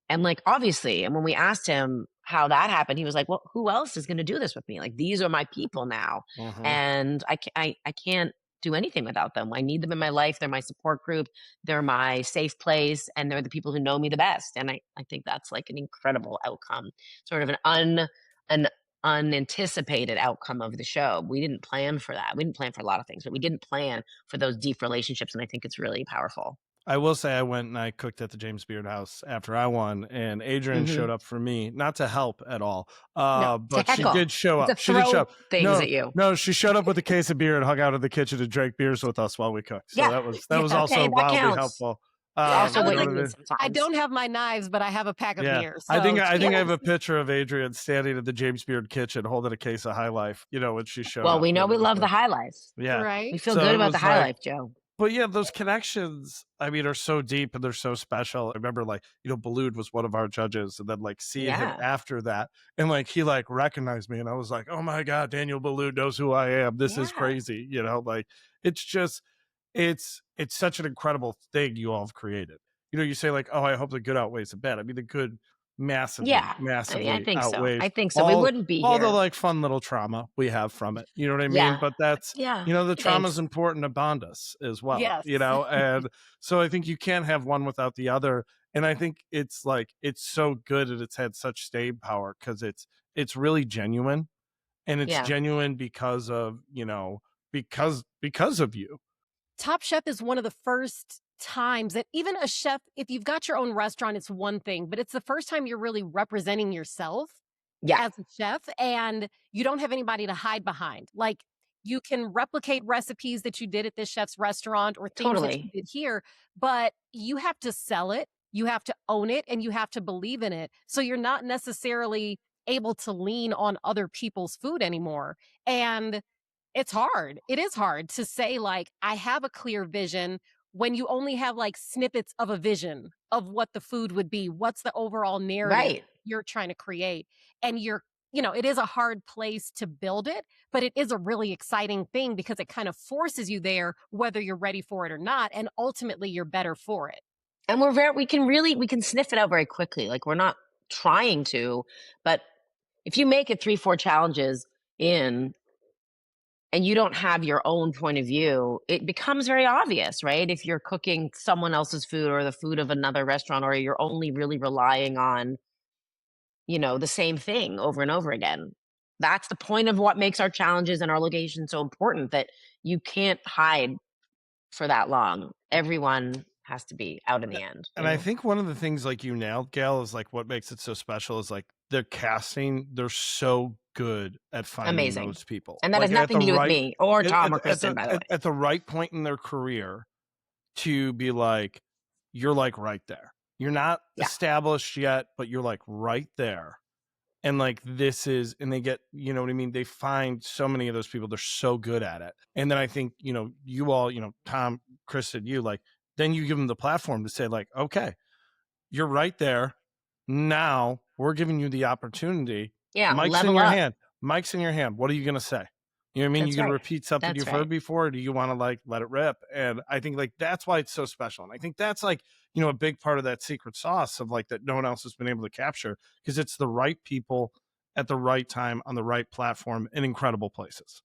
And like, obviously, and when we asked him how that happened, he was like, well, who else is going to do this with me? Like, these are my people now. And I can't do anything without them. I need them in my life. They're my support group. They're my safe place. And they're the people who know me the best. And I think that's like an incredible outcome, sort of an unanticipated outcome of the show. We didn't plan for that. We didn't plan for a lot of things, but we didn't plan for those deep relationships. And I think it's really powerful. I will say I went and I cooked at the James Beard House after I won, and Adrienne showed up for me, not to help at all, but she did show up. She did show up. Things at you. No, she showed up with a case of beer and hung out in the kitchen and drank beers with us while we cooked. So that was also wildly helpful. Also what you I need sometimes. I don't have my knives, but I have a pack of beer. So I think I have a picture of Adrienne standing in the 𝗵𝗵𝗲 kitchen holding a case of High Life, when she showed up. Well, we know we love the High Life. Yeah. Right. We feel good about the High Life, Joe. But yeah, those connections, are so deep and they're so special. I remember 𝗵𝗺𝗲 was one of our judges, and then seeing him after that, and he recognized me, and I was like, oh my God, Daniel 𝗵𝗺𝗲 knows who I am. This is crazy. It's just, it's such an incredible thing you all have created. You say oh, I hope the good outweighs the bad. The good massively I think outweighs. So. I think so. We wouldn't be all here. the fun little trauma we have from it. You know what I mean? But that's the trauma is important to bond us as well. Yes. And so I think you can't have one without the other. And I think it's it's so good that it's had such staying power because it's really genuine, and it's genuine because of because of you. Top Chef is one of the first times that even a chef, if you've got your own restaurant, it's one thing, but it's the first time you're really representing yourself as a chef, and you don't have anybody to hide behind. You can replicate recipes that you did at this chef's restaurant or things that you did here, but you have to sell it, you have to own it, and you have to believe in it. So you're not necessarily able to lean on other people's food anymore. And it's hard. It is hard to say, I have a clear vision when you only have snippets of a vision of what the food would be. What's the overall narrative you're trying to create? And it is a hard place to build it, but it is a really exciting thing because it kind of forces you there, whether you're ready for it or not. And ultimately you're better for it. And we can sniff it out very quickly. We're not trying to, but if you make it 3-4 challenges in, and you don't have your own point of view, it becomes very obvious, right? If you're cooking someone else's food or the food of another restaurant, or you're only really relying on, the same thing over and over again. That's the point of what makes our challenges and our location so important, that you can't hide for that long. Everyone has to be out in the end. And I think one of the things you nailed, Gail, is what makes it so special is the casting. They're so good at finding those people. And that has nothing to do with me or Tom or Kristen, by the way. At the right point in their career to be you're right there. You're not established yet, but you're right there. And this is, and they get, you know what I mean? They find so many of those people. They're so good at it. And then I think, you all, Tom, Kristen, you then you give them the platform to say okay, you're right there. Now we're giving you the opportunity. Yeah. Mike's in your hand. Mike's in your hand. What are you going to say? You know what I mean? You're going to repeat something you've heard before, or do you want to let it rip? And I think that's why it's so special. And I think that's a big part of that secret sauce of that no one else has been able to capture, because it's the right people at the right time on the right platform in incredible places.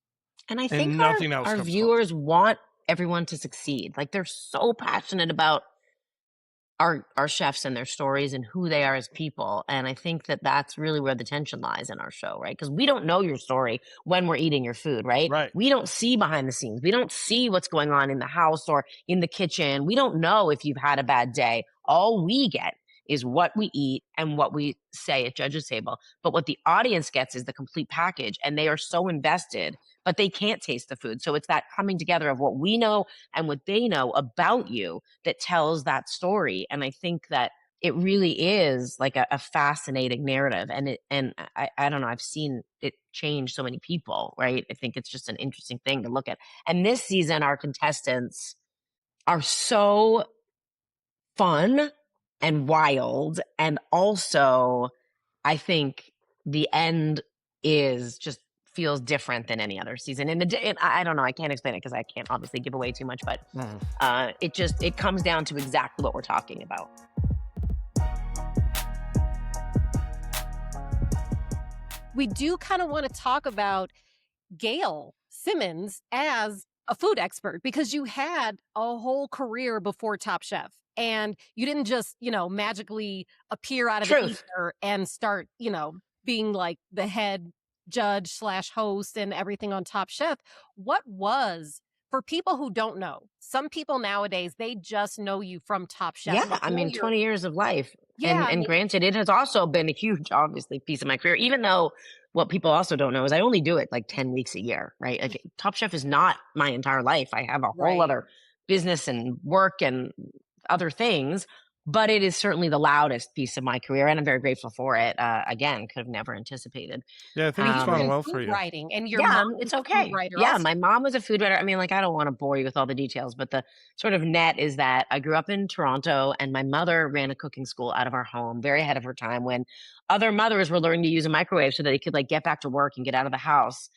And I think our viewers want everyone to succeed. They're so passionate about our chefs and their stories and who they are as people. And I think that's really where the tension lies in our show, right? Because we don't know your story when we're eating your food, right? We don't see behind the scenes. We don't see what's going on in the house or in the kitchen. We don't know if you've had a bad day. All we get is what we eat and what we say at Judge's Table. But what the audience gets is the complete package, and they are so invested, but they can't taste the food. So it's that coming together of what we know and what they know about you that tells that story. And I think that it really is a fascinating narrative. And I don't know, I've seen it change so many people, right? I think it's just an interesting thing to look at. And this season, our contestants are so fun and wild. And also, I think the end is just feels different than any other season. And I don't know, I can't explain it because I can't obviously give away too much, but it comes down to exactly what we're talking about. We do kind of want to talk about Gail Simmons as a food expert, because you had a whole career before Top Chef, and you didn't just, magically appear out of the ether and start, being the head judge / host and everything on Top Chef. What was, for people who don't know, some people nowadays, they just know you from Top Chef. Yeah, 20 years of life. Yeah, and granted, it has also been a huge, obviously, piece of my career, even though what people also don't know is I only do it 10 weeks a year, right? Top Chef is not my entire life. I have a whole other business and work and other things, but it is certainly the loudest piece of my career, and I'm very grateful for it. Again, could have never anticipated. Yeah, I think it's gone well for you. Writing, and your mom it's was a okay. food writer Yeah, also. my mom was a food writer. I mean, like, I don't want to bore you with all the details, but the sort of net is that I grew up in Toronto, and my mother ran a cooking school out of our home, very ahead of her time, when other mothers were learning to use a microwave so that they could like get back to work and get out of the house.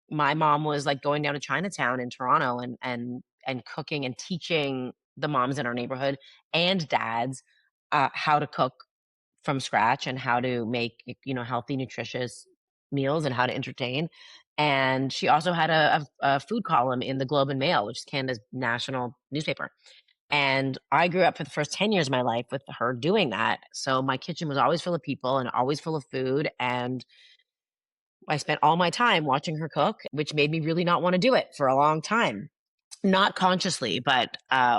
My mom was like going down to Chinatown in Toronto and cooking and teaching the moms in our neighborhood and dads how to cook from scratch and how to make, you know, healthy, nutritious meals and how to entertain. And she also had a food column in the Globe and Mail, which is Canada's national newspaper. And I grew up for the first 10 years of my life with her doing that. So my kitchen was always full of people and always full of food. And I spent all my time watching her cook, which made me really not want to do it for a long time. Not consciously, but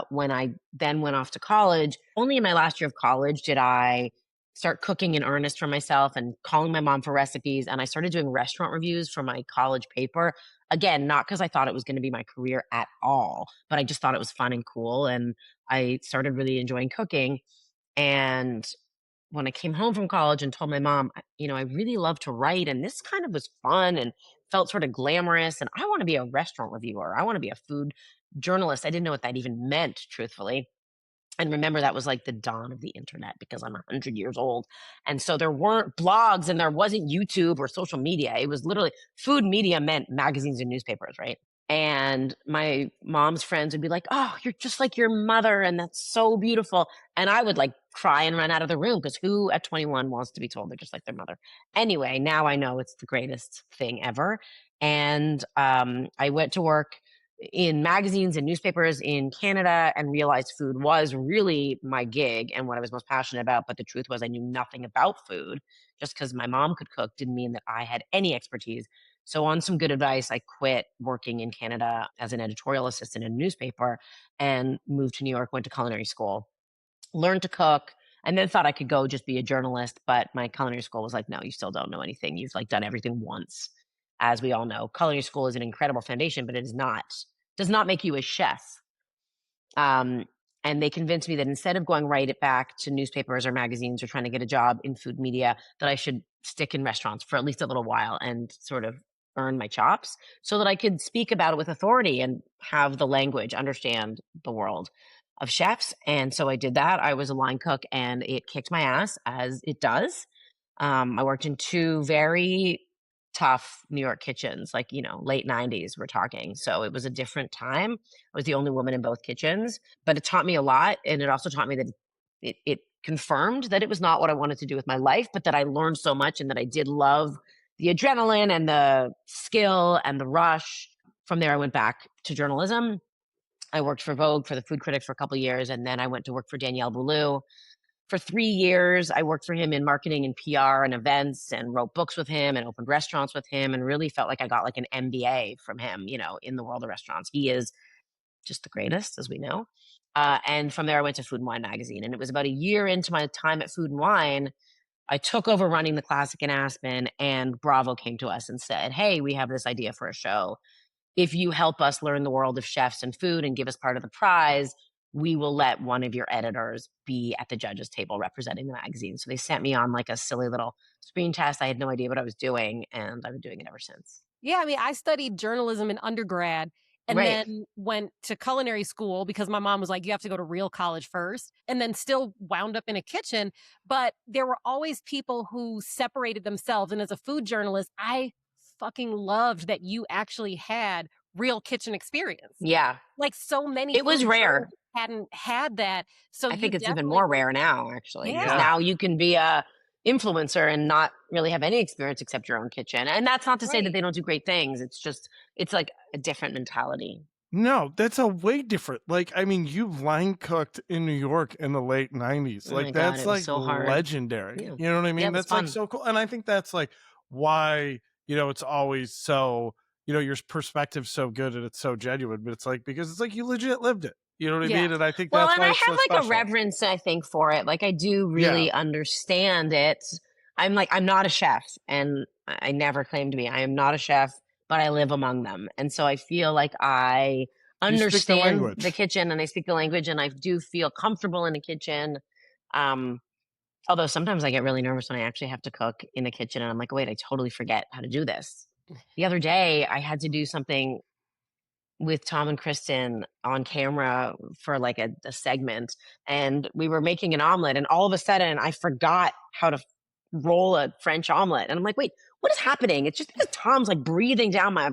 when I then went off to college, only in my last year of college did I start cooking in earnest for myself and calling my mom for recipes. And I started doing restaurant reviews for my college paper. Again, not because I thought it was going to be my career at all, but I just thought it was fun and cool. And I started really enjoying cooking. And when I came home from college and told my mom, you know, I really love to write and this kind of was fun and felt sort of glamorous and I want to be a restaurant reviewer. I want to be a food journalist. I didn't know what that even meant, truthfully. And remember, that was like the dawn of the internet because I'm 100 years old. And so there weren't blogs and there wasn't YouTube or social media. It was literally food media meant magazines and newspapers, right? And my mom's friends would be like, oh, you're just like your mother. And that's so beautiful. And I would like cry and run out of the room because who at 21 wants to be told they're just like their mother? Anyway, now I know it's the greatest thing ever. And I went to work in magazines and newspapers in Canada and realized food was really my gig and what I was most passionate about. But the truth was I knew nothing about food. Just because my mom could cook didn't mean that I had any expertise. So on some good advice, I quit working in Canada as an editorial assistant in a newspaper and moved to New York, went to culinary school, learned to cook, and then thought I could go just be a journalist. But my culinary school was like, no, you still don't know anything. You've like done everything once. As we all know, culinary school is an incredible foundation, but it does not make you a chef. And they convinced me that instead of going right back to newspapers or magazines or trying to get a job in food media, that I should stick in restaurants for at least a little while and sort of earn my chops so that I could speak about it with authority and have the language, understand the world of chefs. And so I did that. I was a line cook and it kicked my ass, as it does. I worked in two very tough New York kitchens, like, you know, late 90s, we're talking. So it was a different time. I was the only woman in both kitchens, but it taught me a lot. And it also taught me that it confirmed that it was not what I wanted to do with my life, but that I learned so much and that I did love the adrenaline and the skill and the rush. From there, I went back to journalism. I worked for Vogue, for the food critic, for a couple of years. And then I went to work for Daniel Boulud. For 3 years, I worked for him in marketing and PR and events and wrote books with him and opened restaurants with him and really felt like I got like an MBA from him, you know, in the world of restaurants. He is just the greatest, as we know. And from there, I went to Food and Wine magazine. And it was about a year into my time at Food and Wine, I took over running the classic in Aspen, and Bravo came to us and said, hey, we have this idea for a show. If you help us learn the world of chefs and food and give us part of the prize, we will let one of your editors be at the judges table representing the magazine. So they sent me on like a silly little screen test. I had no idea what I was doing, and I've been doing it ever since. Yeah, I mean, I studied journalism in undergrad and then went to culinary school because my mom was like, you have to go to real college first, and then still wound up in a kitchen. But there were always people who separated themselves. And as a food journalist, I fucking loved that you actually had real kitchen experience. Yeah. Like so many. It was rare. Hadn't had that. So I think it's even more rare now, actually. Yeah. Now you can be a influencer and not really have any experience except your own kitchen. And that's not to say that they don't do great things. It's just, it's like a different mentality. No, that's a way different. Like, I mean, you line cooked in New York in the late 90s. Oh like, my God, that's it like was so hard. legendary. Yeah. You know what I mean? Yeah, it was That's like fun. so cool. And I think that's like why, you know, it's always so, you know, your perspective's so good and it's so genuine. But it's like, because it's like you legit lived it. You know what I mean? And I think that's and why I it's have so like special. a reverence, I think, for it. Like I do really understand it. I'm not a chef, and I never claimed to be. I am not a chef, but I live among them. And so I feel like I understand the kitchen and I speak the language and I do feel comfortable in the kitchen. Although sometimes I get really nervous when I actually have to cook in the kitchen and I'm like, wait, I totally forget how to do this. The other day I had to do something with Tom and Kristen on camera for like a segment, and we were making an omelet, and all of a sudden I forgot how to roll a French omelet. And I'm like, wait, what is happening? It's just because Tom's like breathing down my,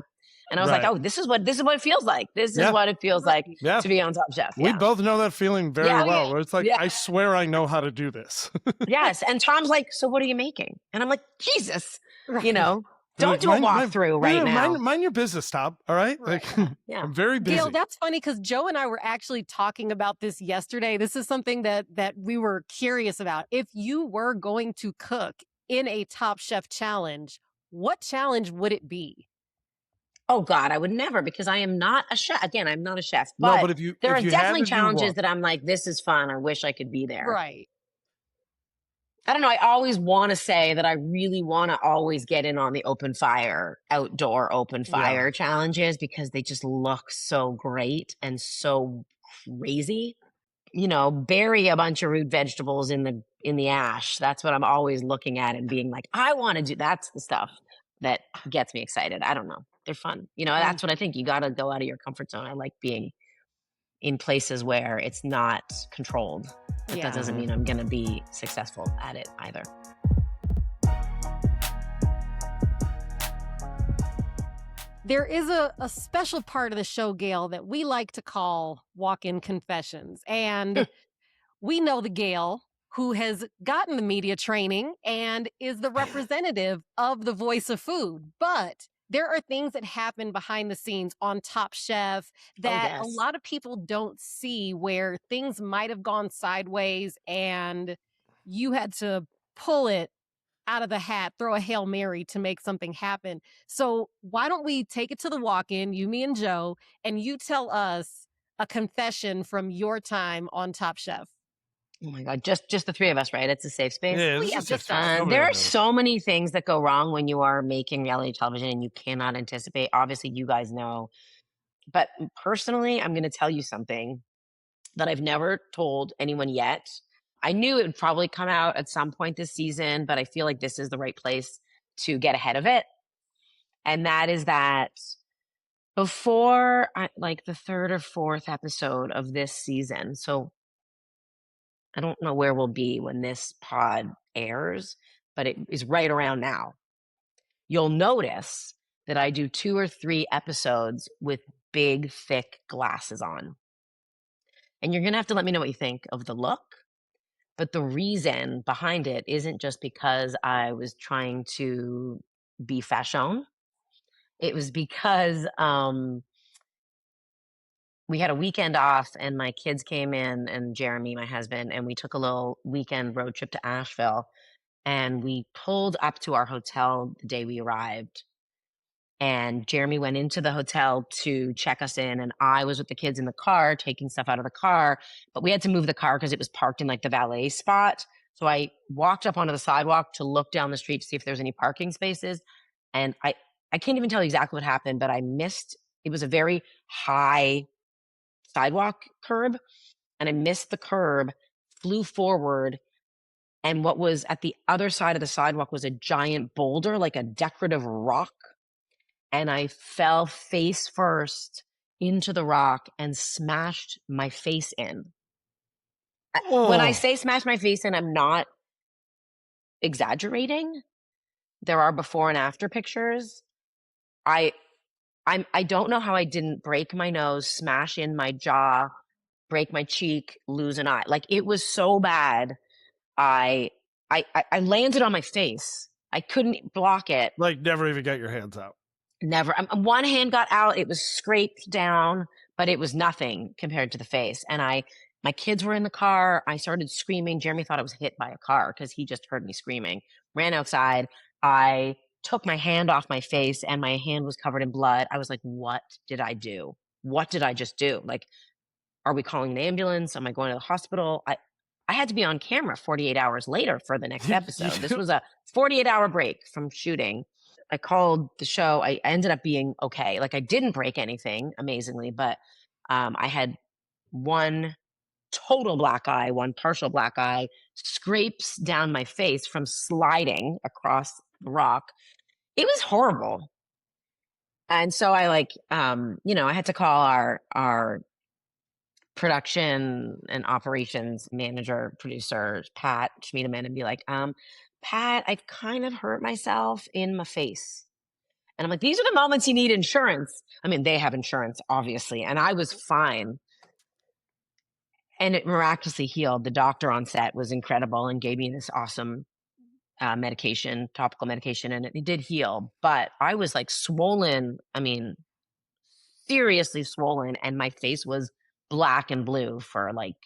and I was like, oh, this is what it feels like. This is what it feels like to be on Top Chef. We both know that feeling very well. Where it's like, I swear I know how to do this. Yes. And Tom's like, so what are you making? And I'm like, Jesus, you know, don't do a walkthrough right now. Mind your business, Tom. All right? Like, I'm very busy. Gail, that's funny because Joe and I were actually talking about this yesterday. This is something that we were curious about. If you were going to cook in a Top Chef challenge, what challenge would it be? Oh God, I would never, because I am not a chef. Again, I'm not a chef. But, there are definitely challenges that I'm like, this is fun. I wish I could be there. Right. I don't know. I always want to say that I really want to always get in on the open fire, outdoor open fire challenges, because they just look so great and so crazy. You know, bury a bunch of root vegetables in the ash. That's what I'm always looking at and being like, I want to do. That's the stuff that gets me excited. I don't know. They're fun. You know, that's what I think. You got to go out of your comfort zone. I like being in places where it's not controlled. But that doesn't mean I'm going to be successful at it either. There is a special part of the show, Gail, that we like to call Walk-In Confessions. And we know the Gail who has gotten the media training and is the representative of the voice of food. But there are things that happen behind the scenes on Top Chef that a lot of people don't see, where things might have gone sideways and you had to pull it out of the hat, throw a Hail Mary to make something happen. So why don't we take it to the walk-in, you, me, and Joe, and you tell us a confession from your time on Top Chef. Oh my God, just the three of us, right? It's a safe space. Yeah, just there are so many things that go wrong when you are making reality television and you cannot anticipate. Obviously, you guys know. But personally, I'm going to tell you something that I've never told anyone yet. I knew it would probably come out at some point this season, but I feel like this is the right place to get ahead of it. And that is that before like the third or fourth episode of this season, so I don't know where we'll be when this pod airs, but it is right around now. You'll notice that I do 2 or 3 episodes with big, thick glasses on. And you're going to have to let me know what you think of the look. But the reason behind it isn't just because I was trying to be fashion. It was because we had a weekend off and my kids came in, and Jeremy, my husband, and we took a little weekend road trip to Asheville, and we pulled up to our hotel the day we arrived, and Jeremy went into the hotel to check us in, and I was with the kids in the car taking stuff out of the car, but we had to move the car because it was parked in like the valet spot. So I walked up onto the sidewalk to look down the street to see if there's any parking spaces, and I can't even tell you exactly what happened, but I missed. It was a very high sidewalk curb, and I missed the curb, flew forward, and what was at the other side of the sidewalk was a giant boulder, like a decorative rock, and I fell face first into the rock and smashed my face in. When I say smash my face in, I'm not exaggerating. There are before and after pictures. I don't know how I didn't break my nose, smash in my jaw, break my cheek, lose an eye. Like, it was so bad. I landed on my face. I couldn't block it. Like, never even got your hands out. Never. One hand got out. It was scraped down, but it was nothing compared to the face. And my kids were in the car. I started screaming. Jeremy thought I was hit by a car because he just heard me screaming. Ran outside. I took my hand off my face and my hand was covered in blood. I was like, what did I do? What did I just do? Like, are we calling an ambulance? Am I going to the hospital? I had to be on camera 48 hours later for the next episode. This was a 48-hour break from shooting. I called the show. I ended up being okay. Like, I didn't break anything, amazingly, but I had one total black eye, one partial black eye, scrapes down my face from sliding across the rock. It was horrible. And so I I had to call our production and operations manager, producer, Pat Schmiedeman, and be like, Pat, I've kind of hurt myself in my face. And I'm like, these are the moments you need insurance. I mean, they have insurance, obviously. And I was fine. And it miraculously healed. The doctor on set was incredible and gave me this awesome medication, topical medication, and it did heal. But I was like swollen. I mean, seriously swollen. And my face was black and blue for like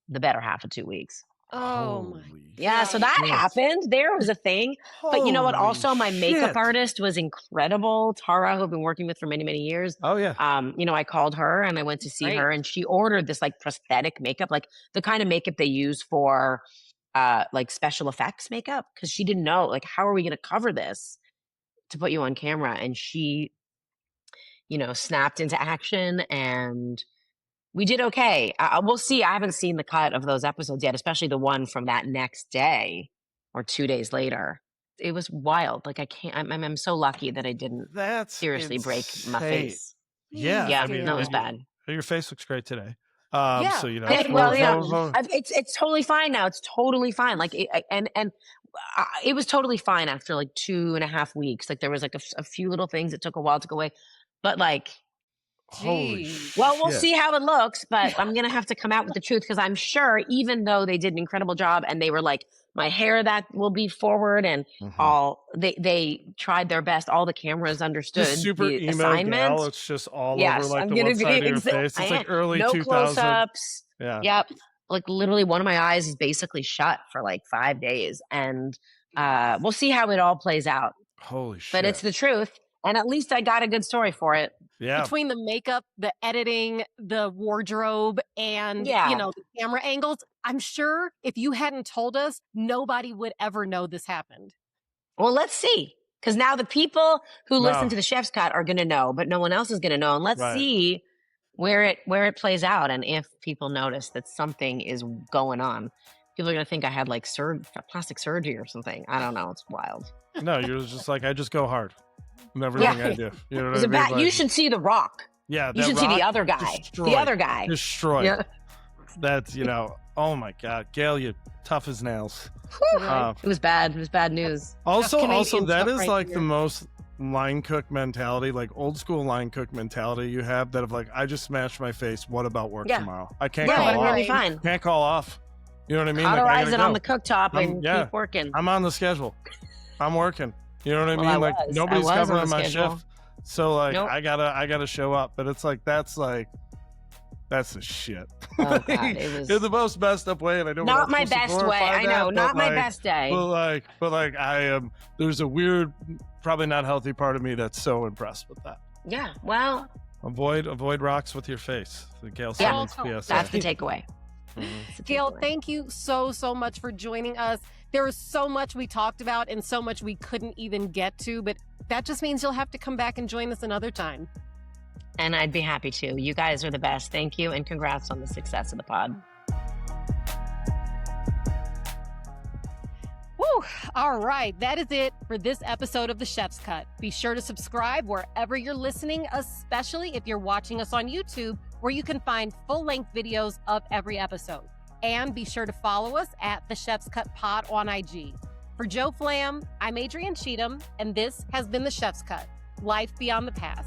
the better half of 2 weeks. Oh my. Yeah, so that happened. There was a thing. But you know what? Also, my makeup artist was incredible. Tara, who I've been working with for many, many years. Oh, yeah. I called her and I went to see her, and she ordered this like prosthetic makeup, like the kind of makeup they use for like special effects makeup, because she didn't know, like, how are we going to cover this to put you on camera? And she, snapped into action, and we did okay. We'll see. I haven't seen the cut of those episodes yet, especially the one from that next day or 2 days later. It was wild. Like, I can't. I'm so lucky that I didn't seriously break my face. Yeah, I mean, that was bad. Your face looks great today. Yeah. So it's totally fine now. It's totally fine. Like, it was totally fine after like 2.5 weeks. Like, there was like a few little things that took a while to go away, but like. Holy shit. Well, we'll see how it looks, but I'm gonna have to come out with the truth, because I'm sure, even though they did an incredible job and they were like, my hair that will be forward, and they tried their best. All the cameras understood super the emo assignment. gal, it's just all over like the one side of your face. It's like early no 2000s. close-ups. Yeah. Yep. Like literally, one of my eyes is basically shut for like 5 days, and we'll see how it all plays out. Holy shit! But it's the truth, and at least I got a good story for it. Yeah. Between the makeup, the editing, the wardrobe, and the camera angles, I'm sure if you hadn't told us, nobody would ever know this happened. Well, let's see. Because now the people who listen to the Chef's Cut are going to know, but no one else is going to know. And let's see where it plays out, and if people notice that something is going on. People are going to think I had like plastic surgery or something. I don't know. It's wild. No, you're just like, I just go hard. Everything I do. You know what I mean? Like, you should see The Rock. Yeah. You should see the other guy. Destroyed. The other guy. Destroyed. Yeah. That's, oh my God. Gail, you tough as nails. It was bad. It was bad news. Also, that is like the most line cook mentality, like old school line cook mentality you have, that of like, I just smashed my face. What about work tomorrow? I can't call off. Really fine. Can't call off. You know what I mean? Cauterize it on the cooktop and keep working. I'm on the schedule. I'm working. You know what I mean? Like, nobody's covering my shift. So like, I gotta show up. But it's like, that's the shit. Oh God, it was in the most messed up way, and I know not my best way. I know, not my best day. But like, I am. There's a weird, probably not healthy part of me that's so impressed with that. Yeah. Well, avoid rocks with your face. The Gail Simmons PSA. That's the takeaway. Gail, thank you so much for joining us. There was so much we talked about and so much we couldn't even get to, but that just means you'll have to come back and join us another time. And I'd be happy to. You guys are the best. Thank you, and congrats on the success of the pod. Woo! All right, that is it for this episode of The Chef's Cut. Be sure to subscribe wherever you're listening, especially if you're watching us on YouTube, where you can find full-length videos of every episode. And be sure to follow us at The Chef's Cut Pod on IG. For Joe Flam, I'm Adrienne 𝗬𝗓𝗄, and this has been The Chef's Cut, Life Beyond the Pass.